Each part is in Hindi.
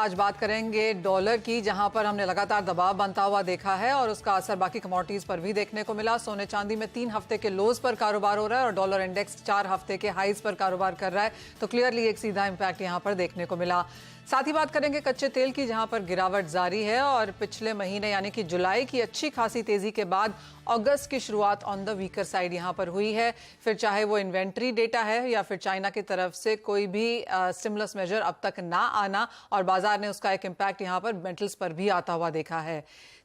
आज बात करेंगे डॉलर की, जहां पर हमने लगातार दबाव बनता हुआ देखा है और उसका असर बाकी कमोडिटीज पर भी देखने को मिला। सोने चांदी में 3 हफ्ते के लोज पर कारोबार हो रहा है और डॉलर इंडेक्स 4 हफ्ते के हाईज पर कारोबार कर रहा है, तो क्लियरली एक सीधा इंपैक्ट यहां पर देखने को मिला। साथ ही बात करेंगे कच्चे तेल की, जहां पर गिरावट जारी है और पिछले महीने यानी कि जुलाई की अच्छी खासी तेजी के बाद अगस्त की शुरुआत ऑन द वीकर साइड यहां पर हुई है। फिर चाहे वो इन्वेंट्री डेटा है या फिर चाइना की तरफ से कोई भी स्टिमुलस मेजर अब तक ना आना, और बाजार ने उसका एक इम्पैक्ट यहां पर मेटल्स पर भी आता हुआ देखा है।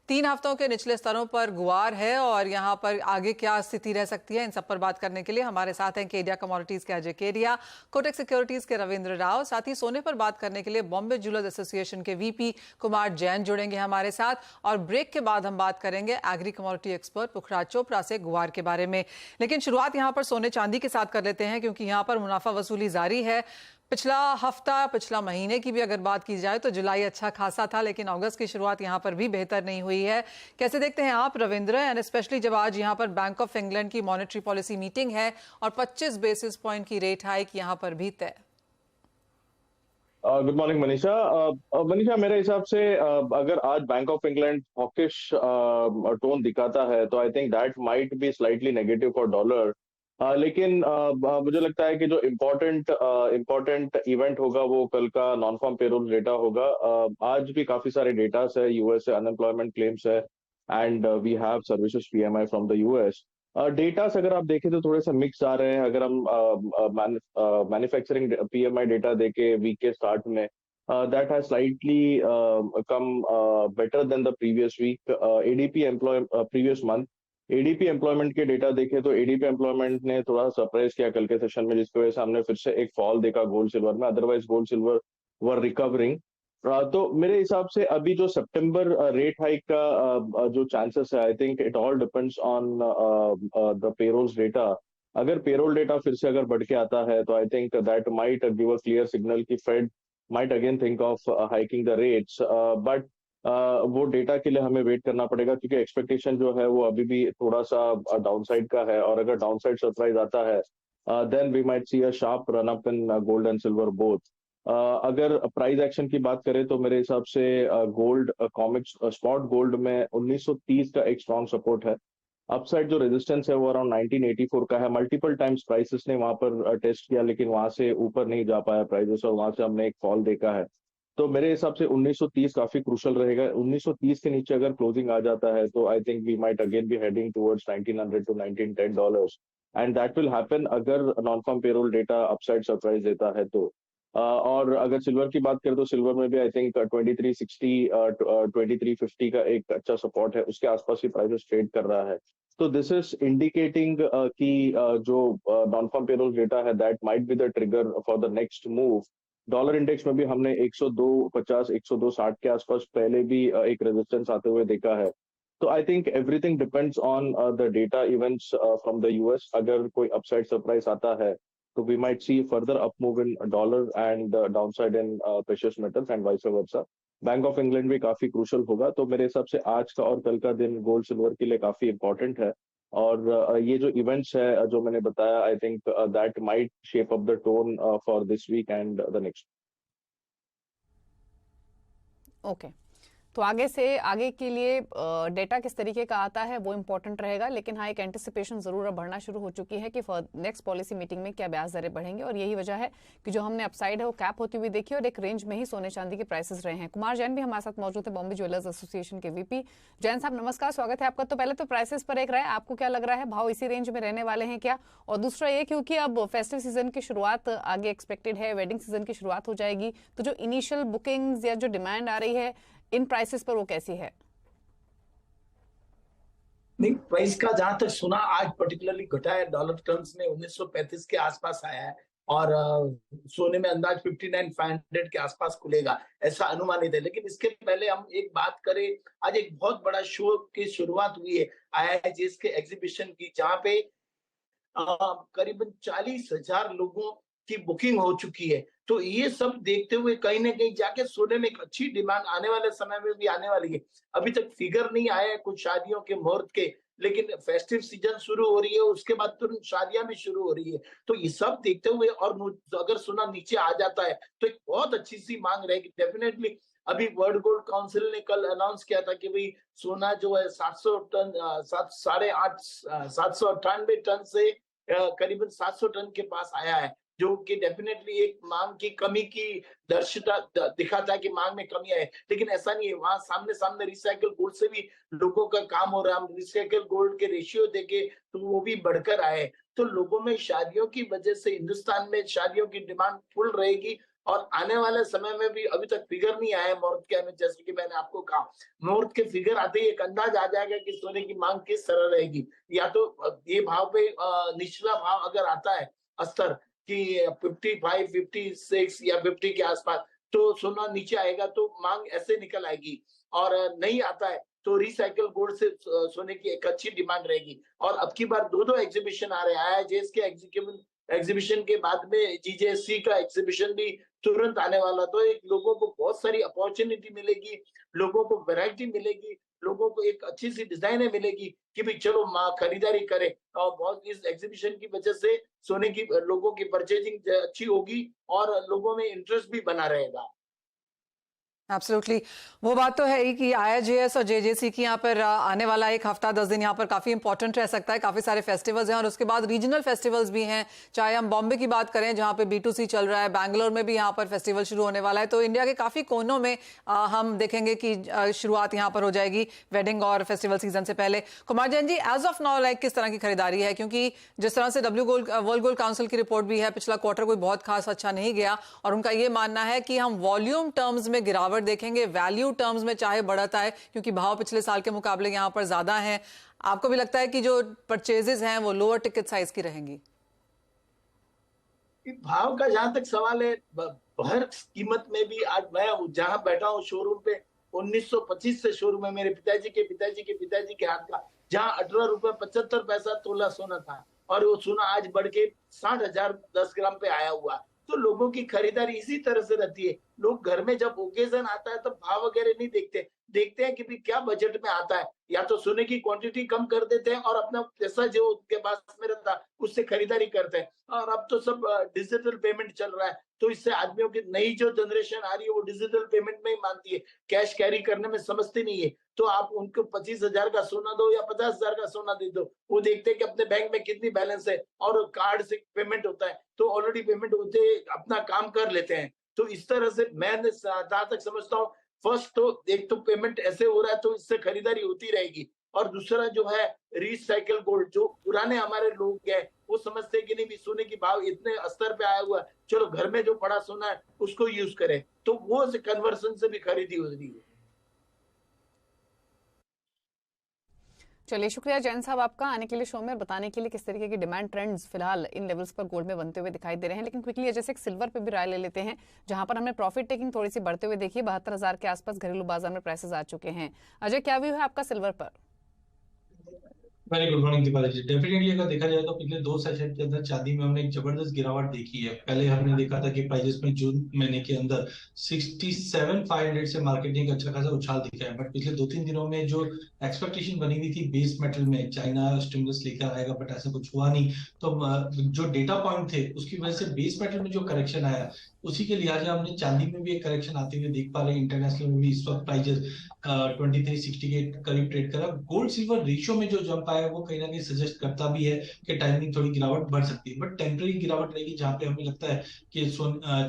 3 हफ्तों के निचले स्तरों पर गुआर है और यहां पर आगे क्या स्थिति रह सकती है, इन सब पर बात करने के लिए हमारे साथ हैं केडिया कमोडिटीज के अजय केडिया, कोटक सिक्योरिटीज के रविंद्र राव, साथ ही सोने पर बात करने के लिए बॉम्बे ज्वेलर्स एसोसिएशन के वीपी कुमार जैन जुड़ेंगे हमारे साथ। और ब्रेक के बाद हम बात करेंगे एग्री कमोडिटी एक्सपर्ट पुखराज चोपड़ा से गुआर के बारे में। लेकिन शुरुआत यहां पर सोने चांदी के साथ कर लेते हैं, क्योंकि यहां पर मुनाफा वसूली जारी है। पिछला हफ्ता, पिछला महीने की भी अगर बात की जाए तो जुलाई अच्छा खासा था, लेकिन अगस्त की शुरुआत यहां पर भी बेहतर नहीं हुई है। कैसे देखते हैं आप रविंद्र, एंड स्पेशली जब आज यहां पर बैंक ऑफ इंग्लैंड की मॉनेटरी पॉलिसी मीटिंग है और 25 बेसिस पॉइंट की रेट हाइक यहां पर भी तय। Good morning Manisha. मनीषा, मेरे हिसाब से अगर आज bank of England hawkish tone दिखाता है तो I think that might be slightly negative for dollar. लेकिन मुझे लगता है कि जो इम्पोर्टेंट इवेंट होगा वो कल का नॉन फार्म पेरोल डेटा होगा। आज भी काफी सारे डेटास है, यूएस से अनएम्प्लॉयमेंट क्लेम्स है and we have services PMI from the US. Datas अगर आप देखें तो थोड़े से मिक्स आ रहे हैं। अगर हम मैन्युफैक्चरिंग पीएमआई डेटा देखे वीक के स्टार्ट में, that has slightly come better than the previous week. ADP employ previous month ADP employment के डेटा देखे तो एडीपी एम्प्लॉयमेंट ने थोड़ा सरप्राइज किया कल के सेशन में, जिसकी वजह से हमने फिर से एक फॉल देखा गोल्ड सिल्वर में। अदरवाइज गोल्ड सिल्वर वर रिकवरिंग। तो मेरे हिसाब से अभी जो सितंबर रेट हाइक का जो चांसेस है, I think it all depends on the payrolls data. अगर पेरोल डेटा फिर से अगर बढ़ के आता है तो I think that might give a clear signal कि Fed might again think of hiking the rates. But वो डेटा के लिए हमें वेट करना पड़ेगा, क्योंकि एक्सपेक्टेशन जो है वो अभी भी थोड़ा सा डाउनसाइड का है, और अगर डाउनसाइड सरप्राइज आता है then we might see a sharp run up in gold and silver both. अगर प्राइस एक्शन की बात करें तो मेरे हिसाब से गोल्ड कॉमिक्स स्पॉट गोल्ड में 1930 का एक स्ट्रॉन्ग सपोर्ट है। अपसाइड जो रेजिस्टेंस है वो अराउंड 1984 का है। मल्टीपल टाइम्स प्राइसेस ने वहां पर टेस्ट किया, लेकिन वहां से ऊपर नहीं जा पाया प्राइसेस, और वहां से हमने एक फॉल देखा है। तो मेरे हिसाब से 1930 काफी क्रूशल रहेगा। 1930 के नीचे अगर क्लोजिंग आ जाता है तो I think we might again be heading towards 1900 to 1910 dollars, and that will happen अगर non farm payroll data upside surprise देता है तो। और अगर सिल्वर की बात करें तो सिल्वर में भी आई थिंक 2360 2350 का एक अच्छा सपोर्ट है, उसके आसपास ही प्राइसेस ट्रेड कर रहा है। तो दिस इज इंडिकेटिंग कि जो नॉन फार्म पेरोल डेटा है that might be the trigger for the next move. Dollar index में भी हमने 102.50 102.60 के आसपास पहले भी एक रेजिस्टेंस आते हुए देखा है। तो I think everything depends on the data events from the US. अगर कोई अपसाइड सरप्राइज आता है तो we might see further up move in dollar and downside in precious metals and vice versa. Bank of England भी काफी क्रूशल होगा। तो मेरे हिसाब से आज का और कल का दिन गोल्ड सिल्वर के लिए काफी इंपॉर्टेंट है। और ये जो इवेंट्स है जो मैंने बताया, I think that might shape up the tone for this week and the next. Okay, तो आगे से आगे के लिए डेटा किस तरीके का आता है वो इम्पोर्टेंट रहेगा, लेकिन हाँ एक एंटिसिपेशन जरूर अब बढ़ना शुरू हो चुकी है कि नेक्स्ट पॉलिसी मीटिंग में क्या ब्याज दरें बढ़ेंगे, और यही वजह है कि जो हमने अपसाइड है वो कैप होती हुई देखी और एक रेंज में ही सोने चांदी के प्राइसेस रहे हैं। कुमार जैन भी हमारे साथ मौजूद है, बॉम्बे ज्वेलर्स एसोसिएशन के वीपी। जैन साहब नमस्कार, स्वागत है आपका। तो पहले तो प्राइसेस पर एक राय, आपको क्या लग रहा है, भाव इसी रेंज में रहने वाले हैं क्या? और दूसरा ये क्योंकि अब फेस्टिव सीजन की शुरुआत आगे एक्सपेक्टेड है, वेडिंग सीजन की शुरुआत हो जाएगी, तो जो इनिशियल बुकिंग्स या जो डिमांड आ रही है इन प्राइसेस पर वो कैसी है? नहीं, प्राइस का जहां तक सुना आज पर्टिकुलरली घटा है, डॉलर टर्म्स में 1935 के आसपास आया है, और सोने में अंदाज 59,500 के आसपास खुलेगा ऐसा अनुमानित है। लेकिन इसके पहले हम एक बात करें, आज एक बहुत बड़ा शो की शुरुआत हुई है IIGS के एग्जीबिशन की, जहां पे करीबन 40,000 लोगों की बुकिंग हो चुकी है। तो ये सब देखते हुए कहीं ना कहीं जाके सोने में एक अच्छी डिमांड आने वाले समय में भी आने वाली है। अभी तक फिगर नहीं आया है कुछ शादियों के मुहूर्त के, लेकिन फेस्टिव सीजन शुरू हो रही है, उसके बाद तुरंत शादियां भी शुरू हो रही है। तो ये सब देखते हुए, और अगर सोना नीचे आ जाता है तो एक बहुत अच्छी सी मांग रहेगी। डेफिनेटली अभी वर्ल्ड गोल्ड काउंसिल ने कल अनाउंस किया था कि भाई सोना जो है 700 टन 798 टन से करीबन 700 टन के पास आया है, जो कि डेफिनेटली एक मांग की कमी की दर्शिता दिखाता है कि मांग में कमी है। लेकिन ऐसा नहीं है, वहां सामने सामने रिसाइकल गोल्ड से भी लोगों का काम हो रहा है। हम रिसाइकल गोल्ड के रेशियो देखे तो वो भी बढ़कर आए। तो लोगों में शादियों की वजह से हिंदुस्तान में शादियों की डिमांड फुल रहेगी और आने वाले समय में भी अभी तक फिगर नहीं आया मुहूर्त के, में जैसे कि मैंने आपको कहा, मुहूर्त के फिगर आते ही एक अंदाज आ जाएगा कि सोने की मांग किस तरह रहेगी। या तो ये भाव पे निचला भाव अगर आता है स्तर कि 55, 56 या 50 के आसपास, तो सोना नीचे आएगा तो मांग ऐसे निकल आएगी। और नहीं आता है तो रिसाइकल गोल्ड से सोने की एक अच्छी डिमांड रहेगी। और अब की बार दो एग्जीबिशन आ रहे हैं, IIJS के एग्जीबिशन के बाद में GJC का एग्जीबिशन भी तुरंत आने वाला। तो एक लोगों को बहुत सारी अपॉर्चुनिटी मिलेगी, लोगों को वैरायटी मिलेगी, लोगों को एक अच्छी सी डिजाइने मिलेगी कि भाई चलो खरीदारी करें। और बहुत इस एग्जीबिशन की वजह से सोने की लोगों की परचेजिंग अच्छी होगी और लोगों में इंटरेस्ट भी बना रहेगा। एब्सोल्युटली, वो बात तो है ही कि IIJS और JJC की यहाँ पर आने वाला एक हफ्ता 10 दिन यहाँ पर काफ़ी इंपॉर्टेंट रह सकता है। काफ़ी सारे फेस्टिवल्स हैं और उसके बाद रीजनल फेस्टिवल्स भी हैं। चाहे हम बॉम्बे की बात करें जहाँ पे B2C चल रहा है, बैंगलोर में भी यहाँ पर फेस्टिवल शुरू होने वाला है। तो इंडिया के काफ़ी कोनों में हम देखेंगे कि शुरुआत यहाँ पर हो जाएगी वेडिंग और फेस्टिवल सीजन से पहले। Kumar Jain ji, as of now like किस तरह की खरीदारी है? क्योंकि जिस तरह से वर्ल्ड गोल्ड काउंसिल की रिपोर्ट भी है, पिछला क्वार्टर कोई बहुत खास अच्छा नहीं गया और उनका ये मानना है कि हम वॉल्यूम टर्म्स में गिरावट देखेंगे, वैल्यू टर्म्स में चाहे बढ़त आए क्योंकि भाव पिछले साल के मुकाबले यहां पर ज्यादा हैं। आपको भी लगता है कि जो परचेजेस हैं वो लोअर टिकट साइज की रहेंगी? भाव का जहां तक सवाल है, हर कीमत में भी आज मैं जहां बैठा हूं शोरूम पे 1925 से शोरूम है मेरे पिताजी के हाथ का, जहां 18 रुपए 75 पैसा तोला सोना था और वो सोना आज बढ़ के 60,000 10 ग्राम पे आया हुआ। तो लोगों की खरीदारी इसी तरह से रहती है। लोग घर में जब ओकेजन आता है तो भाव वगैरह नहीं देखते हैं कि भी क्या बजट में आता है, या तो सोने की क्वांटिटी कम कर देते हैं और अपना पैसा जो उनके पास में रहता है उससे खरीदारी करते हैं। और अब तो सब डिजिटल पेमेंट चल रहा है, तो इससे आदमियों की नई जो जनरेशन आ रही है वो डिजिटल पेमेंट में ही मानती है, कैश कैरी करने में समझती नहीं है। तो आप उनको 25,000 का सोना दो या 50,000 का सोना दे दो, वो देखते हैं कि अपने बैंक में कितनी बैलेंस है और कार्ड से पेमेंट होता है तो ऑलरेडी पेमेंट होते अपना काम कर लेते हैं। तो इस तरह से मैं जहां तक समझता हूँ, फर्स्ट तो एक तो पेमेंट ऐसे हो रहा है तो इससे खरीदारी होती रहेगी। और दूसरा जो है रिसाइकल गोल्ड, जो पुराने हमारे लोग हैं वो समझते हैं कि नहीं भी सोने की भाव इतने स्तर पे आया हुआ है, चलो घर में जो पड़ा सोना है उसको यूज करें, तो वो कन्वर्सन से भी खरीदी हो रही है। चलिए, शुक्रिया जैन साहब आपका आने के लिए शो में, बताने के लिए किस तरीके की डिमांड ट्रेंड्स फिलहाल इन लेवल्स पर गोल्ड में बनते हुए दिखाई दे रहे हैं। लेकिन क्विकली जैसे एक सिल्वर पे भी राय ले लेते हैं, जहां पर हमने प्रॉफिट टेकिंग थोड़ी सी बढ़ते हुए देखी। 72,000 के आसपास घरेलू बाजार में प्राइसेस आ चुके हैं। अजय, क्या व्यू है आपका सिल्वर पर? वेरी गुड मॉर्निंग दीपाली जी। डेफिनेटली अगर देखा जाए तो पिछले 2 सेशन के अंदर चांदी में हमने एक जबरदस्त गिरावट देखी है। पहले हमने देखा था कि प्राइसेस में जून महीने के अंदर 67,500 से मार्केटिंग अच्छा खासा उछाल दिखा है, बट पिछले 2-3 दिनों में जो एक्सपेक्टेशन बनी हुई थी बेस मेटल में, चाइना स्टिमुलस लेकर आएगा, बट ऐसा कुछ हुआ नहीं। तो जो डेटा पॉइंट थे उसकी वजह से बेस मेटल में जो करेक्शन आया उसी के लिहाज हमने चांदी में भी एक करेक्शन आते हुए देख पा रहे हैं। इंटरनेशनल में भी इस वक्त प्राइसेस 2360 के करीब ट्रेड करा। गोल्ड सिल्वर रेशियो में जो जंप आया वो कहीं ना कहीं सजेस्ट करता भी है कि टाइमिंग थोड़ी गिरावट बढ़ सकती है, बट टेम्पररी गिरावट रहेगी, जहां पे हमें लगता है कि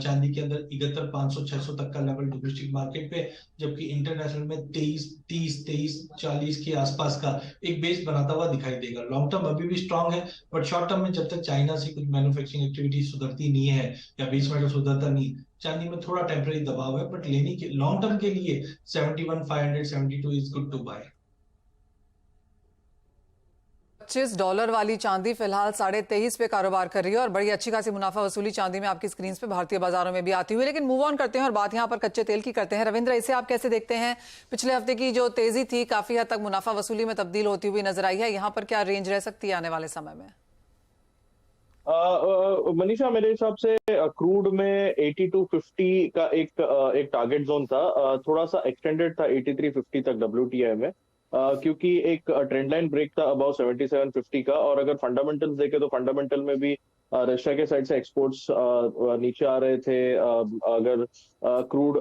चांदी के अंदर 71,500-600 तक का लेवल डोमेस्टिक मार्केट पे, जबकि इंटरनेशनल में 23,40 के आसपास का एक बेस बनाता हुआ दिखाई देगा। लॉन्ग टर्म अभी भी स्ट्रॉन्ग है, बट शॉर्ट टर्म में जब तक चाइना से कुछ मैन्युफैक्चरिंग एक्टिविटी सुधरती नहीं है या बेस मेटल सुधरता नहीं, चांदी में थोड़ा टेम्पररी दबाव है, बट लेने के लॉन्ग टर्म के लिए 71,500 72 इज गुड टू बाय। $25 वाली चांदी फिलहाल 23.5 पे कारोबार कर रही है और बड़ी अच्छी खासी मुनाफा वसूली चांदी में आपकी स्क्रीन पे भारतीय बाजारों में भी आती हुई। लेकिन मूव ऑन करते हैं और बात यहां पर कच्चे तेल की करते हैं। रविंद्र, इसे आप कैसे देखते हैं? पिछले हफ्ते की जो तेजी थी काफी हद तक मुनाफा वसूली में तब्दील होती हुई नजर आई है, यहाँ पर क्या रेंज रह सकती है आने वाले समय में? मनीषा, मेरे हिसाब से क्रूड में 8250 का एक टारगेट जोन था, थोड़ा सा एक्सटेंडेड था 8350 तक WTI में, क्योंकि एक ट्रेंड लाइन ब्रेक था अबाउट 7750 का। और अगर फंडामेंटल्स देखे तो फंडामेंटल में भी रशिया के साइड से एक्सपोर्ट्स नीचे आ रहे थे। अगर क्रूड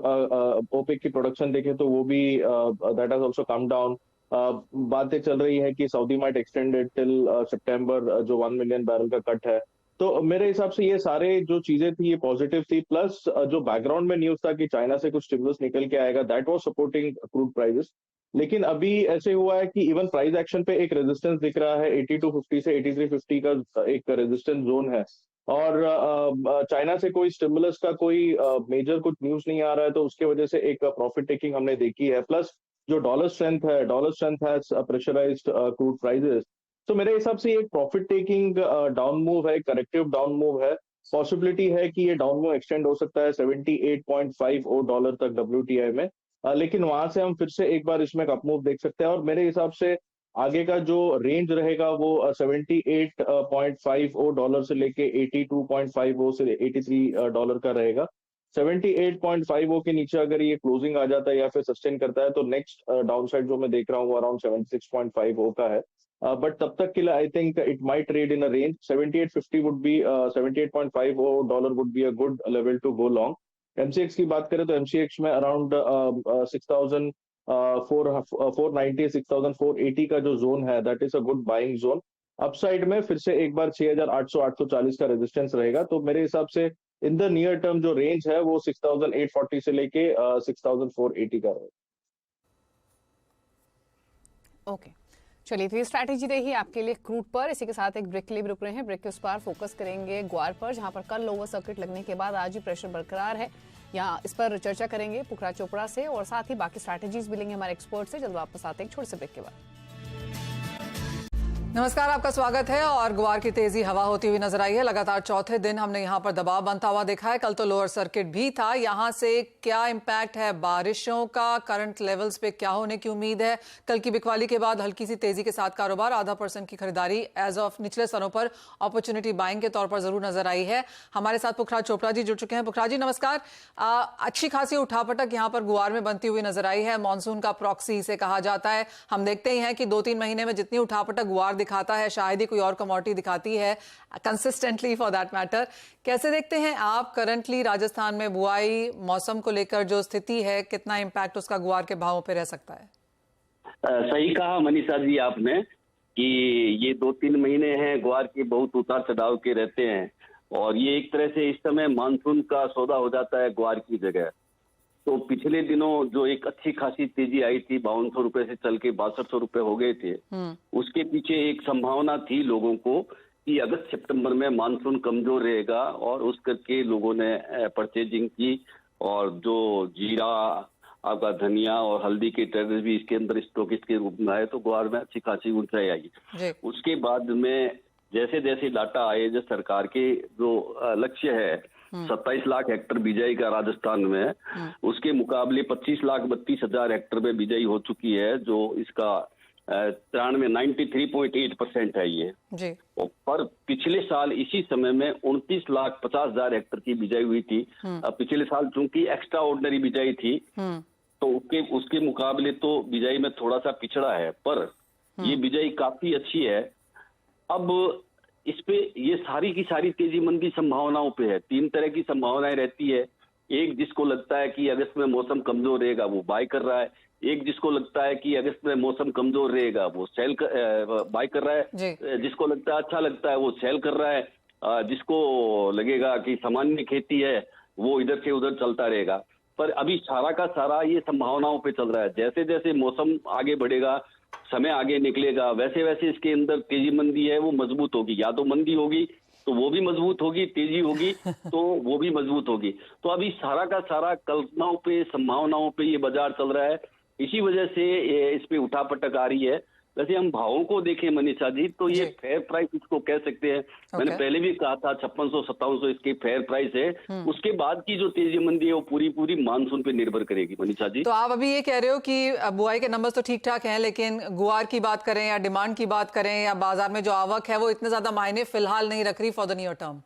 ओपेक की प्रोडक्शन देखें तो वो भी that has also come down. बातें चल रही है कि सऊदी माइट एक्सटेंडेड टिल सितंबर, जो 1 मिलियन बैरल का कट है। तो मेरे हिसाब से ये सारे जो चीजें थी ये पॉजिटिव थी, प्लस जो बैकग्राउंड में न्यूज था कि चाइना से कुछ स्टिमुलस निकल के आएगा, that was supporting crude prices. लेकिन अभी ऐसे हुआ है कि इवन प्राइस एक्शन पे एक रेजिस्टेंस दिख रहा है, 8250 से 8350 का एक रेजिस्टेंस जोन है। और चाइना से कोई स्टिमुलस का कोई मेजर कुछ न्यूज नहीं आ रहा है, तो उसके वजह से एक प्रॉफिट टेकिंग हमने देखी है। प्लस जो dollar strength has pressurized crude prices. तो मेरे हिसाब से ये एक प्रॉफिट टेकिंग डाउन मूव है, करेक्टिव डाउन मूव है। पॉसिबिलिटी है कि ये डाउन मूव एक्सटेंड हो सकता है $78.50 तक WTI में। लेकिन वहां से हम फिर से एक बार इसमें अप मूव देख सकते हैं, और मेरे हिसाब से आगे का जो रेंज रहेगा वो $78.50 से लेके $82.50 से $83 का रहेगा। 78.50 के नीचे अगर ये क्लोजिंग आ जाता है या फिर सस्टेन करता है, तो नेक्स्ट डाउन साइड जो मैं देख रहा हूँ अराउंड 76.50 का है। बट तब तक के लिए I think it might trade in a range. 78.50 would be $78.50 would be a good level to go long. MCX की बात करें तो एमसीएक्स में अराउंड 6490 6480 का जो जोन है, that is a good buying zone. Upside में फिर से एक बार 6800 840 का रेजिस्टेंस रहेगा। तो मेरे हिसाब से इन द नियर टर्म जो रेंज है वो 6840 से लेके 6480 का रहेगा। ओके, चलिए, तो ये स्ट्रैटेजी रही आपके लिए क्रूड पर। इसी के साथ एक ब्रेक के लिए भी रुक रहे हैं। ब्रेक के उस पार फोकस करेंगे ग्वार पर, जहां पर कल लोअर सर्किट लगने के बाद आज भी प्रेशर बरकरार है। यहाँ इस पर चर्चा करेंगे पुखरा चोपड़ा से, और साथ ही बाकी स्ट्रैटेजीज भी लेंगे हमारे एक्सपर्ट से। जल्द वापस आते हैं एक छोटे से ब्रेक के बाद। नमस्कार, आपका स्वागत है। और गुआर की तेजी हवा होती हुई नजर आई है। लगातार चौथे दिन हमने यहां पर दबाव बनता हुआ देखा है। कल तो लोअर सर्किट भी था। यहां से क्या इंपैक्ट है बारिशों का, करंट लेवल्स पे क्या होने की उम्मीद है? कल की बिकवाली के बाद हल्की सी तेजी के साथ कारोबार, 0.5% की खरीदारी एज ऑफ निचले स्तरों पर अपॉर्चुनिटी बाइंग के तौर पर जरूर नजर आई है। हमारे साथ पुखरा चोपड़ा जी जुड़ चुके हैं। पुखरा जी नमस्कार। अच्छी खासी उठापटक यहां पर गुआर में बनती हुई नजर आई है। मानसून का प्रॉक्सी इसे कहा जाता है। हम देखते ही हैं कि 2-3 महीने में जितनी उठापटक गुआर दिखाता है शायद ही कोई और कमोडिटी दिखाती है कंसिस्टेंटली, फॉर दैट मैटर। कैसे देखते हैं आप करंटली राजस्थान में बुआई मौसम को लेकर जो स्थिति है, कितना इंपैक्ट उसका गुआर के भावों पे रह सकता है? सही कहा मनीषा जी आपने कि ये 2-3 महीने हैं ग्वार के बहुत उतार चढ़ाव के रहते हैं, और ये एक तरह से इस समय मानसून का सौदा हो जाता है ग्वार की जगह। तो पिछले दिनों जो एक अच्छी खासी तेजी आई थी, 5200 रुपए से चल के 6200 रुपए हो गए थे, उसके पीछे एक संभावना थी लोगों को कि अगस्त सितंबर में मानसून कमजोर रहेगा, और उस करके लोगों ने परचेजिंग की, और जो जीरा, आपका धनिया और हल्दी के ट्रेडर्स भी इसके अंदर स्टॉकिस्ट के रूप में आए, तो ग्वार में अच्छी खासी ऊंचाई आई। उसके बाद में जैसे जैसे डाटा आए, जो सरकार के जो लक्ष्य है 27 लाख हेक्टर बिजाई का राजस्थान में, उसके मुकाबले 25,32,000 हेक्टर में बिजाई हो चुकी है, जो इसका 93.8% है ये जी। और पर पिछले साल इसी समय में 29,50,000 हेक्टर की बिजाई हुई थी। पिछले साल चूंकि एक्स्ट्रा ऑर्डिनरी बिजाई थी, तो उसके मुकाबले तो बिजाई में थोड़ा सा पिछड़ा है, पर ये बिजाई काफी अच्छी है। अब इस पे ये सारी की सारी तेजी मंदी संभावनाओं पे है। 3 तरह की संभावनाएं रहती है। एक जिसको लगता है कि अगस्त में मौसम कमजोर रहेगा वो बाय कर रहा है, एक जिसको लगता है कि अगस्त में मौसम कमजोर रहेगा वो बाय कर रहा है, जिसको लगता है अच्छा लगता है वो सेल कर रहा है, जिसको लगेगा कि सामान्य खेती है वो इधर से उधर चलता रहेगा। पर अभी सारा का सारा ये संभावनाओं पे चल रहा है। जैसे जैसे मौसम आगे बढ़ेगा, समय आगे निकलेगा, वैसे वैसे इसके अंदर तेजी मंदी है वो मजबूत होगी। या तो मंदी होगी तो वो भी मजबूत होगी, तेजी होगी तो वो भी मजबूत होगी। तो अभी सारा का सारा कल्पनाओं पे, संभावनाओं पे ये बाजार चल रहा है। इसी वजह से इस पे उठापटक आ रही है। वैसे हम भावों को देखें मनीषा जी, तो ये फेयर प्राइस इसको कह सकते हैं। मैंने पहले भी कहा था 5600-5700 इसके फेयर प्राइस है। उसके बाद की जो तेजी मंदी है वो पूरी मानसून पे निर्भर करेगी मनीषा जी। तो आप अभी ये कह रहे हो कि बुआई के नंबर्स तो ठीक ठाक हैं, लेकिन गुआर की बात करें या डिमांड की बात करें या बाजार में जो आवक है वो इतने ज्यादा मायने फिलहाल नहीं रख रही फॉर द नियर टर्म?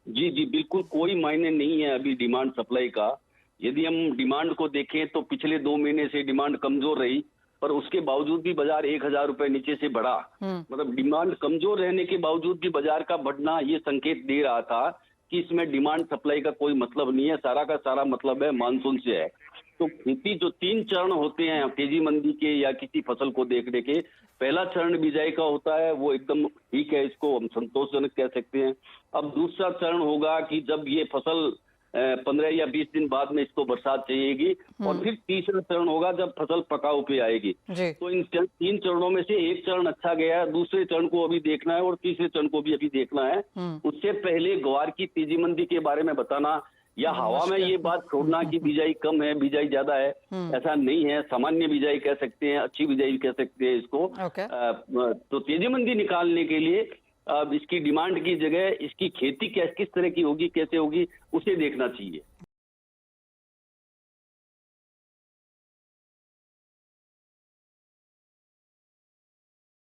जी बिल्कुल कोई मायने नहीं है अभी डिमांड सप्लाई का। यदि हम डिमांड को देखें तो पिछले 2 महीने से डिमांड कमजोर रही, पर उसके बावजूद भी बाजार 1000 रुपए नीचे से बढ़ा। मतलब डिमांड कमजोर रहने के बावजूद भी बाजार का बढ़ना ये संकेत दे रहा था कि इसमें डिमांड सप्लाई का कोई मतलब नहीं है, सारा का सारा मतलब है मानसून से है। तो खेती जो 3 चरण होते हैं तेजी मंदी के या किसी फसल को देखने के, पहला चरण बिजाई का होता है, वो एकदम ठीक है, इसको हम संतोषजनक कह सकते हैं। अब दूसरा चरण होगा कि जब ये फसल 15 या 20 दिन बाद में इसको बरसात चाहिएगी, और फिर तीसरा चरण होगा जब फसल पकाऊ पे आएगी। तो इन 3 चरणों में से एक चरण अच्छा गया है, दूसरे चरण को अभी देखना है और तीसरे चरण को भी अभी देखना है। उससे पहले ग्वार की तेजी मंदी के बारे में बताना या हवा में ये बात छोड़ना कि बिजाई कम है बिजाई ज्यादा है, ऐसा नहीं है। सामान्य बिजाई कह सकते हैं, अच्छी बिजाई कह सकते हैं इसको। तो तेजी मंदी निकालने के लिए अब इसकी डिमांड की जगह इसकी खेती किस तरह की होगी, कैसे होगी, उसे देखना चाहिए।